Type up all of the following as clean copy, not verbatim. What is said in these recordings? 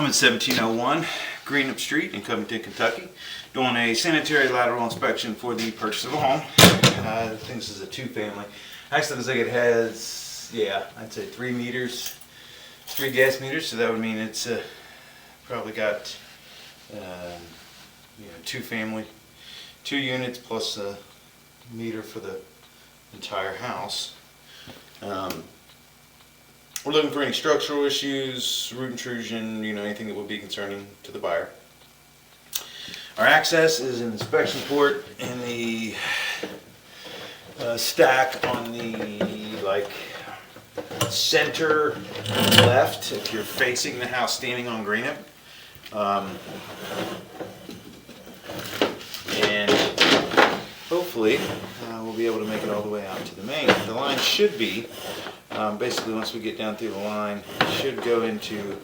I'm at 1701 Greenup Street in Covington, Kentucky, doing a sanitary lateral inspection for the purchase of a home. I think this is a two-family. Actually, looks like it has, yeah, I'd say 3 meters, 3 gas meters. So that would mean it's probably got, two-family, 2 units plus a meter for the entire house. We're looking for any structural issues, root intrusion, anything that would be concerning to the buyer. Our access is an inspection port in the stack on the center left if you're facing the house standing on Greenup. And hopefully we'll be able to make it all the way out to the main. The line should be, basically once we get down through the line, it should go into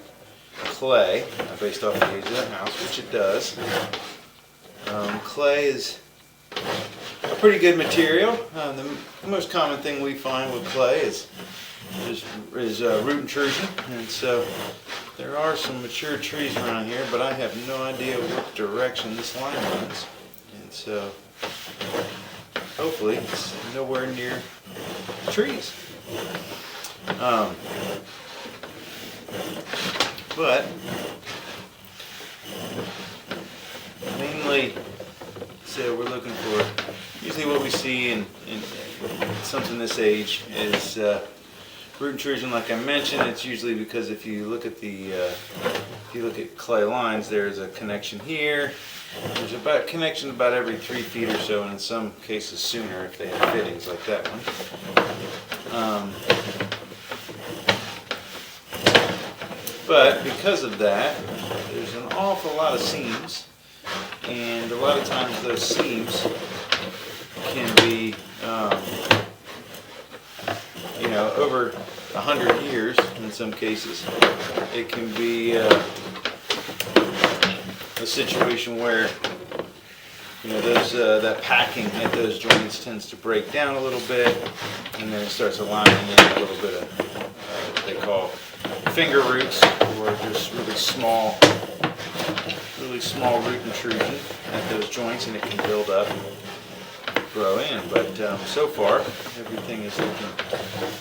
clay based off the age of the house, which it does. Clay is a pretty good material. The most common thing we find with clay is root intrusion, and so there are some mature trees around here, but I have no idea what direction this line runs, and so hopefully it's nowhere near trees. But mainly, so we're looking for, usually what we see in something this age is root intrusion. Like I mentioned, it's usually because if you look at clay lines, there's a connection here. There's a connection about every 3 feet or so, and in some cases sooner if they have fittings like that one. But because of that, there's an awful lot of seams, and a lot of times those seams can be, over 100 years in some cases. It can be a situation where that packing at those joints tends to break down a little bit, and then it starts aligning in a little bit of what they call finger roots, or just really small root intrusion at those joints, and it can build up and grow in. But so far, everything is looking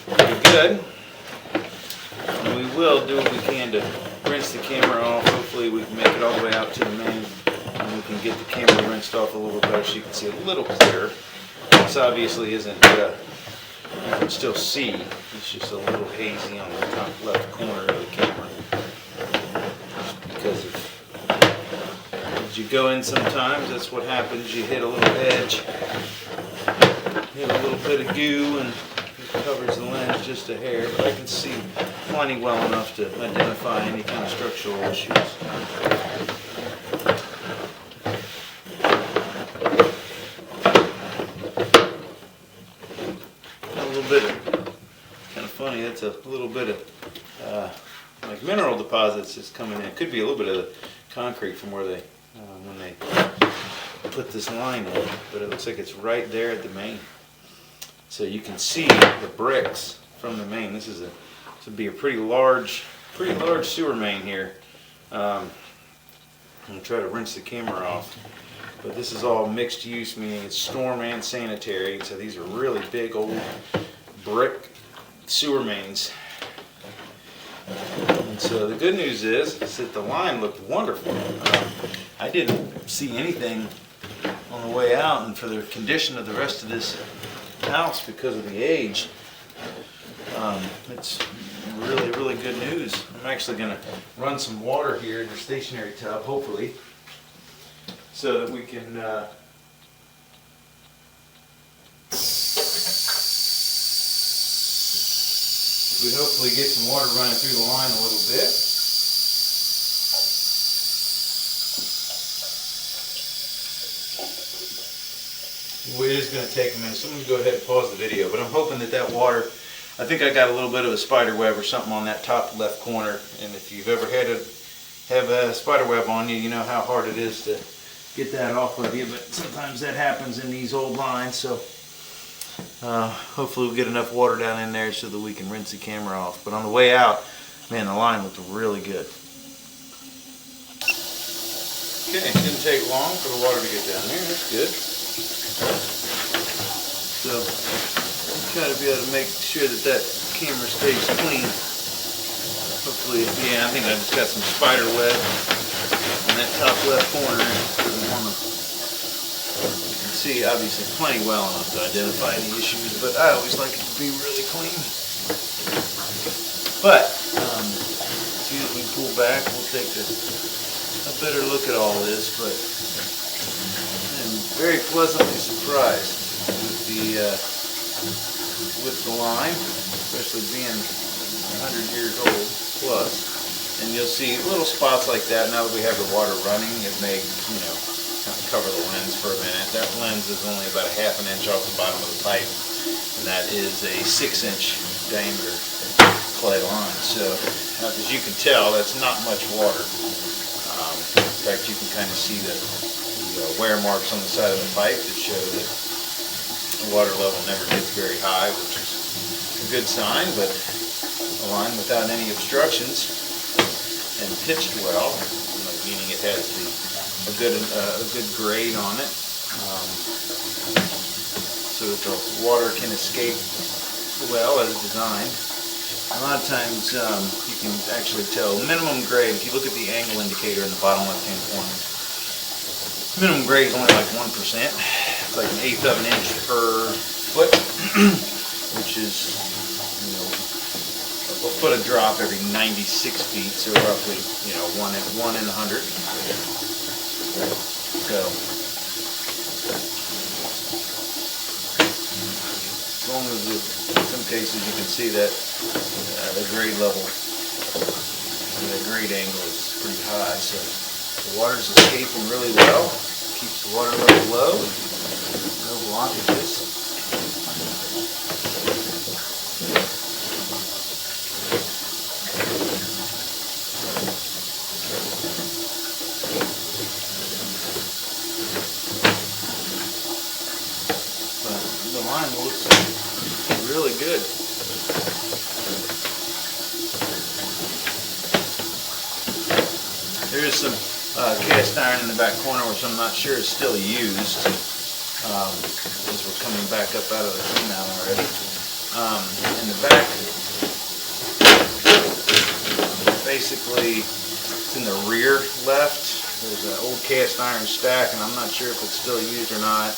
pretty good. And we will do what we can to rinse the camera off. Hopefully we can make it all the way out to the main, and we can get the camera rinsed off a little better so you can see a little clearer. This obviously isn't, you can still see, it's just a little hazy on the top left corner of the camera. Just because as you go in sometimes, that's what happens. You hit a little edge, hit a little bit of goo, and it covers the lens just a hair, but I can see plenty well enough to identify any kind of structural issues. A little bit of, kind of funny, that's a little bit of like mineral deposits that's coming in. It could be a little bit of the concrete from where they, when they put this line in, but it looks like it's right there at the main. So you can see the bricks from the main. This would be a pretty large sewer main here. I'm gonna try to rinse the camera off, but this is all mixed use, meaning it's storm and sanitary. So these are really big old brick sewer mains. And so the good news is that the line looked wonderful. I didn't see anything on the way out, and for the condition of the rest of this house because of the age, it's really, really good news. I'm actually going to run some water here in the stationary tub, hopefully, so that we can hopefully get some water running through the line a little bit. It is going to take a minute, so I'm going to go ahead and pause the video, but I'm hoping that water, I think I got a little bit of a spider web or something on that top left corner, and if you've ever had have a spider web on you, you know how hard it is to get that off of you, but sometimes that happens in these old lines, so hopefully we'll get enough water down in there so that we can rinse the camera off. But on the way out, man, the line looked really good. Okay, it didn't take long for the water to get down there. That's good. So, try to be able to make sure that that camera stays clean. Hopefully, yeah, I think I just got some spider web in that top left corner. You can see obviously plenty well enough to identify the issues, but I always like it to be really clean. But as soon as we pull back, we'll take a better look at all this. But I'm very pleasantly surprised with the line, especially being 100 years old plus. And you'll see little spots like that. Now that we have the water running, it may, kind of cover the lens for a minute. That lens is only about a ½ inch off the bottom of the pipe, and that is a 6-inch diameter clay line. So, as you can tell, that's not much water. In fact, you can kind of see the wear marks on the side of the pipe that show that the water level never gets very high, which is a good sign. But a line without any obstructions and pitched well, meaning it has a good grade on it, so that the water can escape well as designed. A lot of times you can actually tell minimum grade. If you look at the angle indicator in the bottom left-hand corner, minimum grade is only like 1%. It's like 1/8 of an inch per foot, which is a foot of drop every 96 feet, so roughly, 1 in 100. So, as long as in some cases you can see that the grade level, the grade angle is pretty high, so the water's escaping really well, keeps the water level low, no blockages. The line looks really good. There is some cast iron in the back corner, which I'm not sure is still used, as we're coming back up out of the cleanout already. In the back, basically, it's in the rear left. There's an old cast iron stack, and I'm not sure if it's still used or not.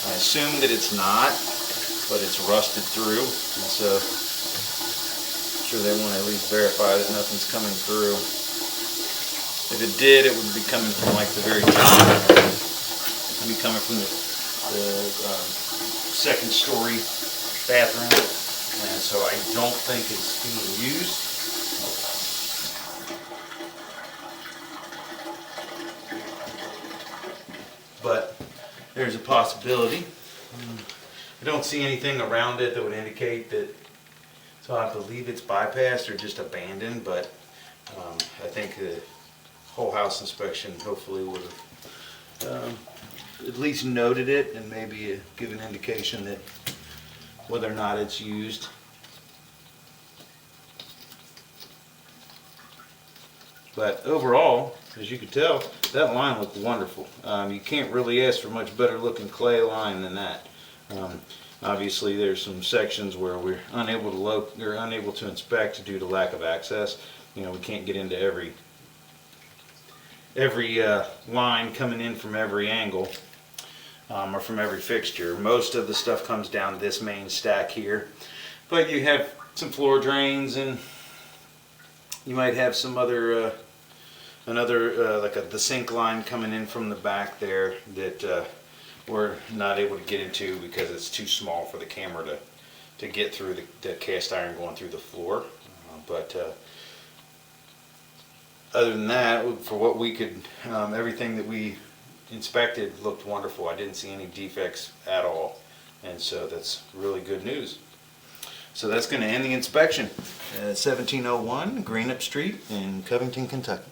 I assume that it's not, but it's rusted through, and so I'm sure they want to at least verify that nothing's coming through. If it did, it would be coming from like the very top. It would be coming from the second story bathroom, and so I don't think it's being used. But there's a possibility. I don't see anything around it that would indicate that, so I believe it's bypassed or just abandoned, but I think the whole house inspection hopefully would have at least noted it and maybe give an indication that whether or not it's used. But overall, as you can tell, that line looked wonderful. You can't really ask for much better looking clay line than that. Obviously, there's some sections where we're unable to inspect due to lack of access. We can't get into every line coming in from every angle or from every fixture. Most of the stuff comes down this main stack here, but you have some floor drains, and you might have some other like the sink line coming in from the back there that we're not able to get into because it's too small for the camera to get through the cast iron going through the floor. But other than that, for what we could, everything that we inspected looked wonderful. I didn't see any defects at all, and so that's really good news. So that's going to end the inspection at 1701 Greenup Street in Covington, Kentucky.